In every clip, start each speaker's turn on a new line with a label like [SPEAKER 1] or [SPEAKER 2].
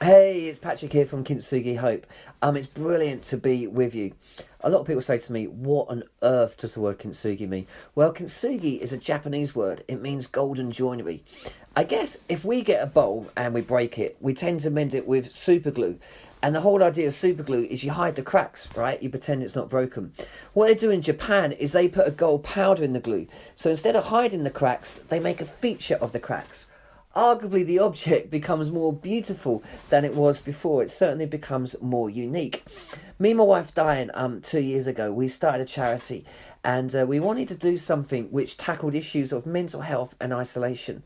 [SPEAKER 1] Hey, it's Patrick here from Kintsugi Hope. It's brilliant to be with you. A lot of people say to me, what on earth does the word kintsugi mean? Well, kintsugi is a Japanese word. It means golden joinery. I guess if we get a bowl and we break it, we tend to mend it with super glue. And the whole idea of super glue is you hide the cracks, right? You pretend it's not broken. What they do in Japan is they put a gold powder in the glue. So instead of hiding the cracks, they make a feature of the cracks. Arguably, the object becomes more beautiful than it was before. It certainly becomes more unique. Me and my wife dying 2 years ago, we started a charity, and we wanted to do something which tackled issues of mental health and isolation.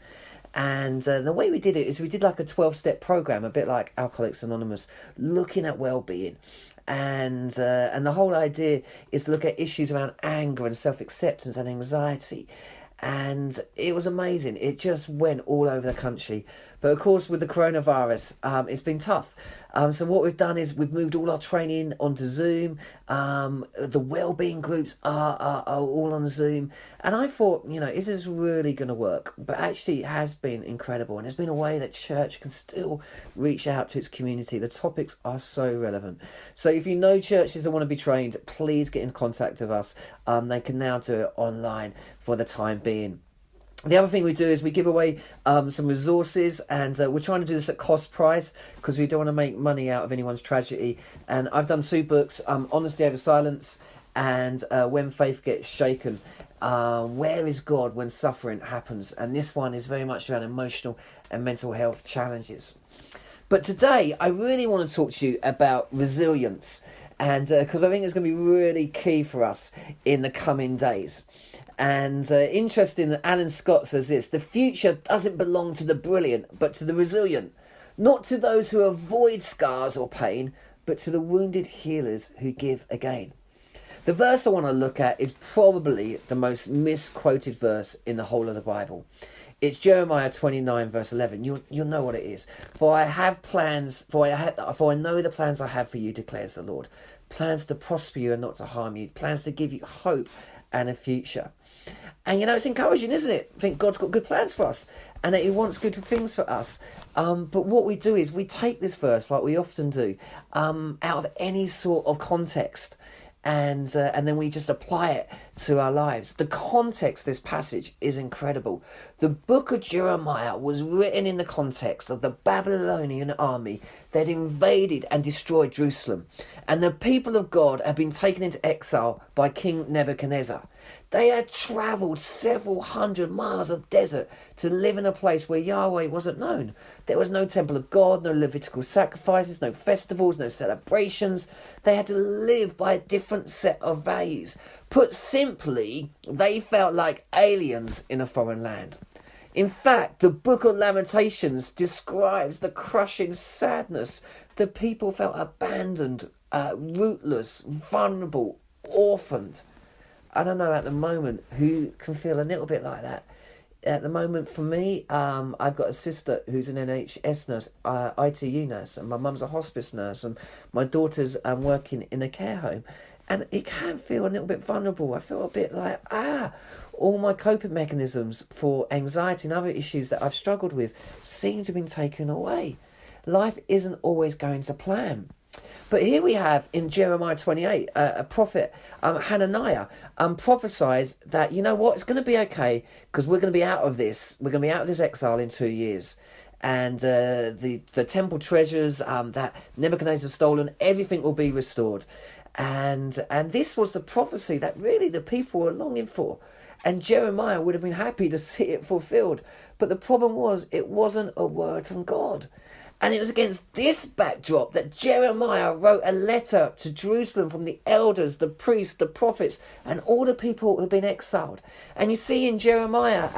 [SPEAKER 1] And the way we did it is we did like a 12-step program, a bit like Alcoholics Anonymous, looking at well-being. And the whole idea is to look at issues around anger and self-acceptance and anxiety. And it was amazing. It just went all over the country. But of course, with the coronavirus, it's been tough. So what we've done is we've moved all our training onto Zoom. The wellbeing groups are all on Zoom. And I thought, is this really going to work? But actually, it has been incredible. And it's been a way that church can still reach out to its community. The topics are so relevant. So if you know churches that want to be trained, please get in contact with us. They can now do it online for the time being. The other thing we do is we give away some resources, and we're trying to do this at cost price because we don't want to make money out of anyone's tragedy. And I've done two books, Honesty Over Silence and When Faith Gets Shaken. Where is God when suffering happens? And this one is very much around emotional and mental health challenges. But today I really want to talk to you about resilience, and because I think it's going to be really key for us in the coming days. And interesting that Alan Scott says this: the future doesn't belong to the brilliant, but to the resilient. Not to those who avoid scars or pain, but to the wounded healers who give again. The verse I want to look at is probably the most misquoted verse in the whole of the Bible. It's Jeremiah 29 verse 11. You'll know what it is. For I have plans, for I know the plans I have for you, declares the Lord. Plans to prosper you and not to harm you. Plans to give you hope and a future. And it's encouraging, isn't it? I think God's got good plans for us and that he wants good things for us. But what we do is we take this verse, like we often do, out of any sort of context. And then we just apply it to our lives. The context of this passage is incredible. The book of Jeremiah was written in the context of the Babylonian army that invaded and destroyed Jerusalem. And the people of God had been taken into exile by King Nebuchadnezzar. They had travelled several hundred miles of desert to live in a place where Yahweh wasn't known. There was no temple of God, no Levitical sacrifices, no festivals, no celebrations. They had to live by a different set of values. Put simply, they felt like aliens in a foreign land. In fact, the book of Lamentations describes the crushing sadness. The people felt abandoned, rootless, vulnerable, orphaned. I don't know at the moment who can feel a little bit like that. At the moment, for me, I've got a sister who's an NHS nurse, ITU nurse, and my mum's a hospice nurse, and my daughter's working in a care home. And it can feel a little bit vulnerable. I feel a bit like, all my coping mechanisms for anxiety and other issues that I've struggled with seem to have been taken away. Life isn't always going to plan. But here we have in Jeremiah 28, a prophet, Hananiah, prophesies that, it's going to be okay because we're going to be out of this. We're going to be out of this exile in 2 years. And the temple treasures that Nebuchadnezzar stolen, everything will be restored. And this was the prophecy that really the people were longing for. And Jeremiah would have been happy to see it fulfilled. But the problem was, it wasn't a word from God. And it was against this backdrop that Jeremiah wrote a letter to Jerusalem from the elders, the priests, the prophets, and all the people who had been exiled. And you see in Jeremiah,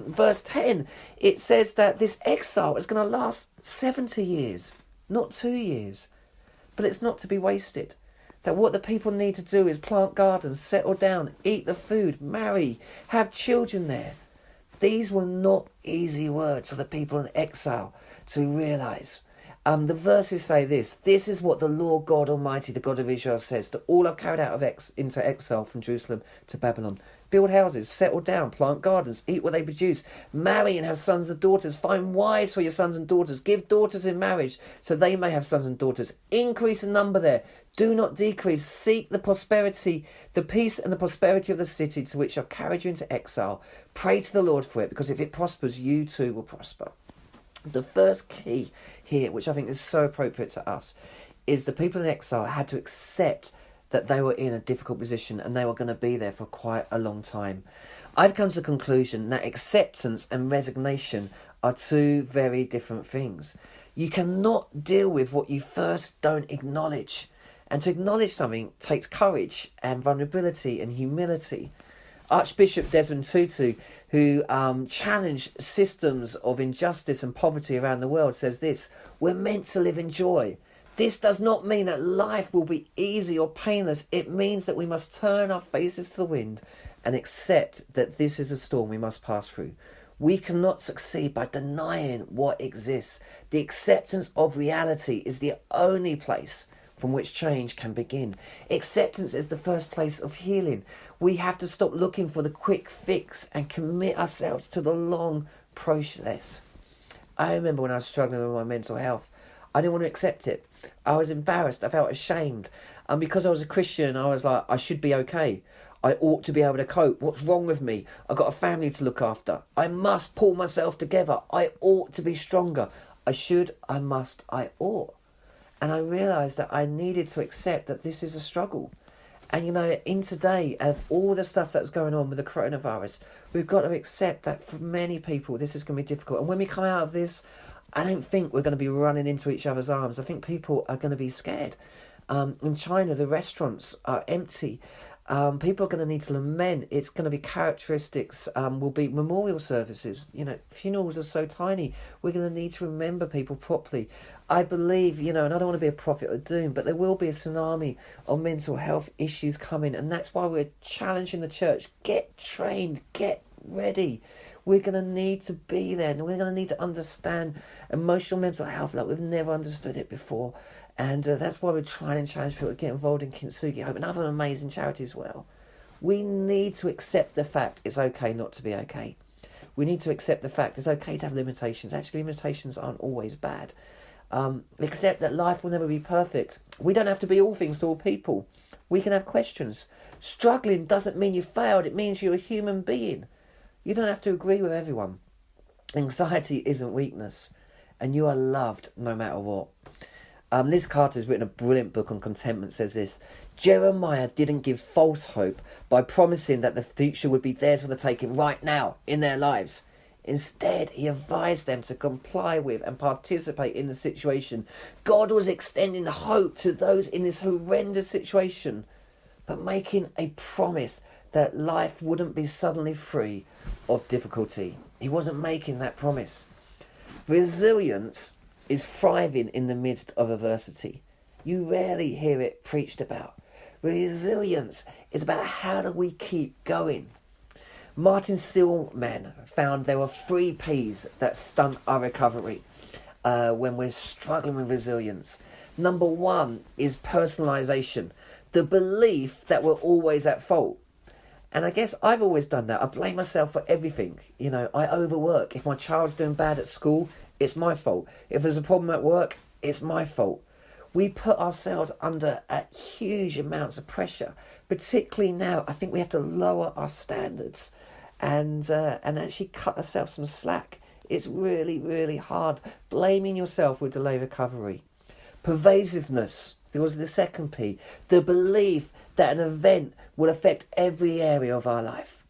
[SPEAKER 1] verse 10, it says that this exile is going to last 70 years, not 2 years. But it's not to be wasted. That what the people need to do is plant gardens, settle down, eat the food, marry, have children there. These were not easy words for the people in exile to realise. The verses say this: this is what the Lord God Almighty, the God of Israel, says to all I've carried out of into exile from Jerusalem to Babylon. build houses, settle down, plant gardens, eat what they produce, marry and have sons and daughters, find wives for your sons and daughters, give daughters in marriage so they may have sons and daughters, increase in number there, do not decrease, seek the prosperity, the peace and the prosperity of the city to which shall carry you into exile. Pray to the Lord for it, because if it prospers, you too will prosper. The first key here, which I think is so appropriate to us, is the people in exile had to accept that they were in a difficult position and they were going to be there for quite a long time. I've come to the conclusion that acceptance and resignation are two very different things. You cannot deal with what you first don't acknowledge. And to acknowledge something takes courage and vulnerability and humility. Archbishop Desmond Tutu, who challenged systems of injustice and poverty around the world, says this: we're meant to live in joy. This does not mean that life will be easy or painless. It means that we must turn our faces to the wind and accept that this is a storm we must pass through. We cannot succeed by denying what exists. The acceptance of reality is the only place from which change can begin. Acceptance is the first place of healing. We have to stop looking for the quick fix and commit ourselves to the long process. I remember when I was struggling with my mental health, I didn't want to accept it. I was embarrassed. I felt ashamed. And because I was a Christian, I was like, I should be okay. I ought to be able to cope. What's wrong with me? I've got a family to look after. I must pull myself together. I ought to be stronger. I should, I must, I ought. And I realised that I needed to accept that this is a struggle. And, you know, in today, of all the stuff that's going on with the coronavirus, we've got to accept that for many people, this is going to be difficult. And when we come out of this, I don't think we're going to be running into each other's arms. I think people are going to be scared. In China, the restaurants are empty. People are going to need to lament. It's going to be characteristics, will be memorial services. You know, funerals are so tiny. We're going to need to remember people properly. I believe, you know, and I don't want to be a prophet of doom, but there will be a tsunami of mental health issues coming. And that's why we're challenging the church. Get trained, get ready. We're going to need to be there, and we're going to need to understand emotional mental health like we've never understood it before. And that's why we're trying and challenge people to get involved in Kintsugi Hope and other amazing charities as well. We need to accept the fact it's okay not to be okay. We need to accept the fact it's okay to have limitations. Actually, limitations aren't always bad. Accept that life will never be perfect. We don't have to be all things to all people. We can have questions. Struggling doesn't mean you failed. It means you're a human being. You don't have to agree with everyone. Anxiety isn't weakness, and you are loved no matter what. Liz Carter has written a brilliant book on contentment, says this: Jeremiah didn't give false hope by promising that the future would be theirs for the taking right now in their lives. Instead, he advised them to comply with and participate in the situation. God was extending hope to those in this horrendous situation, but making a promise that life wouldn't be suddenly free of difficulty. He wasn't making that promise. Resilience is thriving in the midst of adversity. You rarely hear it preached about. Resilience is about how do we keep going. Martin Seligman found there were 3 P's that stunt our recovery when we're struggling with resilience. Number 1 is personalisation, the belief that we're always at fault. And I guess I've always done that. I blame myself for everything. You know, I overwork. If my child's doing bad at school, it's my fault. If there's a problem at work, it's my fault. We put ourselves under huge amounts of pressure. Particularly now, I think we have to lower our standards and actually cut ourselves some slack. It's really, really hard. Blaming yourself will delay recovery. Pervasiveness, there was the second P. The belief that an event will affect every area of our life.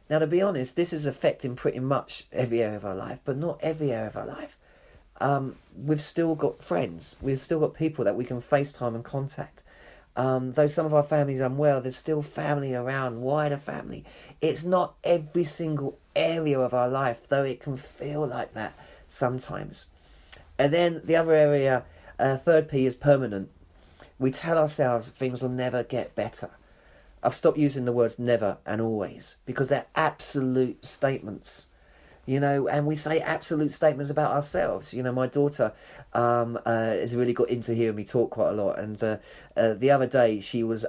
[SPEAKER 1] Now, to be honest, this is affecting pretty much every area of our life, but not every area of our life. We've still got friends. We've still got people that we can FaceTime and contact. Though some of our families are unwell, there's still family around, wider family. It's not every single area of our life, though it can feel like that sometimes. And then the other area, third P, is permanent. We tell ourselves things will never get better. I've stopped using the words never and always because they're absolute statements. You know, and we say absolute statements about ourselves. You know, my daughter has really got into hearing me talk quite a lot. And the other day she was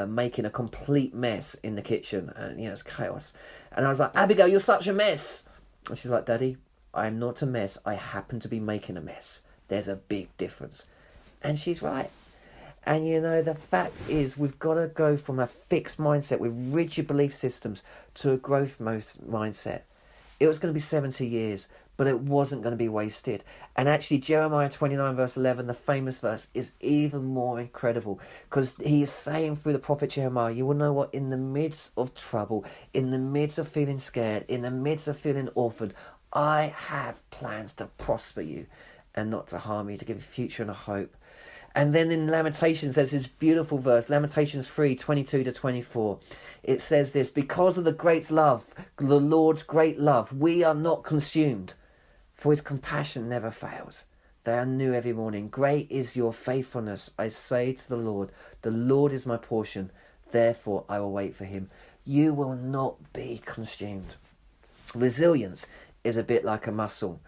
[SPEAKER 1] making a complete mess in the kitchen. And, you know, it's chaos. And I was like, Abigail, you're such a mess. And she's like, Daddy, I'm not a mess. I happen to be making a mess. There's a big difference. And she's right. And, you know, the fact is we've got to go from a fixed mindset with rigid belief systems to a growth mindset. It was going to be 70 years, but it wasn't going to be wasted. And actually, Jeremiah 29 verse 11, the famous verse, is even more incredible, because he is saying through the prophet Jeremiah, you will know what, in the midst of trouble, in the midst of feeling scared, in the midst of feeling orphaned, I have plans to prosper you and not to harm you, to give you a future and a hope. And then in Lamentations, there's this beautiful verse, Lamentations 3:22-24. It says this, because of the great love, the Lord's great love, we are not consumed, for his compassion never fails. They are new every morning. Great is your faithfulness. I say to the Lord is my portion, therefore I will wait for him. You will not be consumed. Resilience is a bit like a muscle.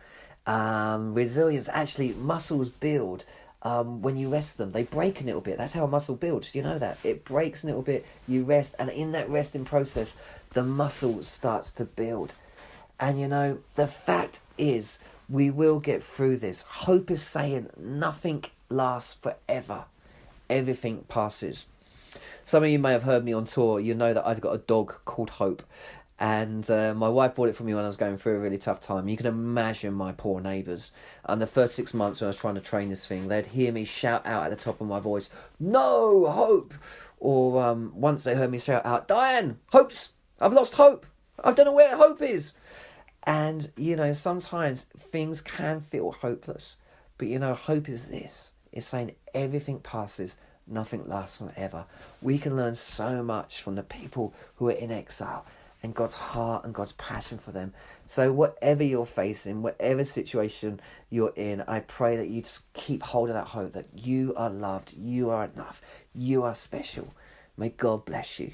[SPEAKER 1] Resilience, actually, muscles build when you rest them. They break a little bit. That's how a muscle builds. Do you know that? It breaks a little bit, you rest, and in that resting process, the muscle starts to build. And you know, the fact is, we will get through this. Hope is saying nothing lasts forever. Everything passes. Some of you may have heard me on tour. You know that I've got a dog called Hope. And my wife bought it for me when I was going through a really tough time. You can imagine my poor neighbours. And the first 6 months when I was trying to train this thing, they'd hear me shout out at the top of my voice, "No, Hope!" Or once they heard me shout out, "Diane, I've lost Hope. I don't know where Hope is." And, you know, sometimes things can feel hopeless. But, you know, hope is this. It's saying everything passes, nothing lasts forever. We can learn so much from the people who are in exile, and God's heart and God's passion for them. So whatever you're facing, whatever situation you're in, I pray that you just keep hold of that hope that you are loved, you are enough, you are special. May God bless you.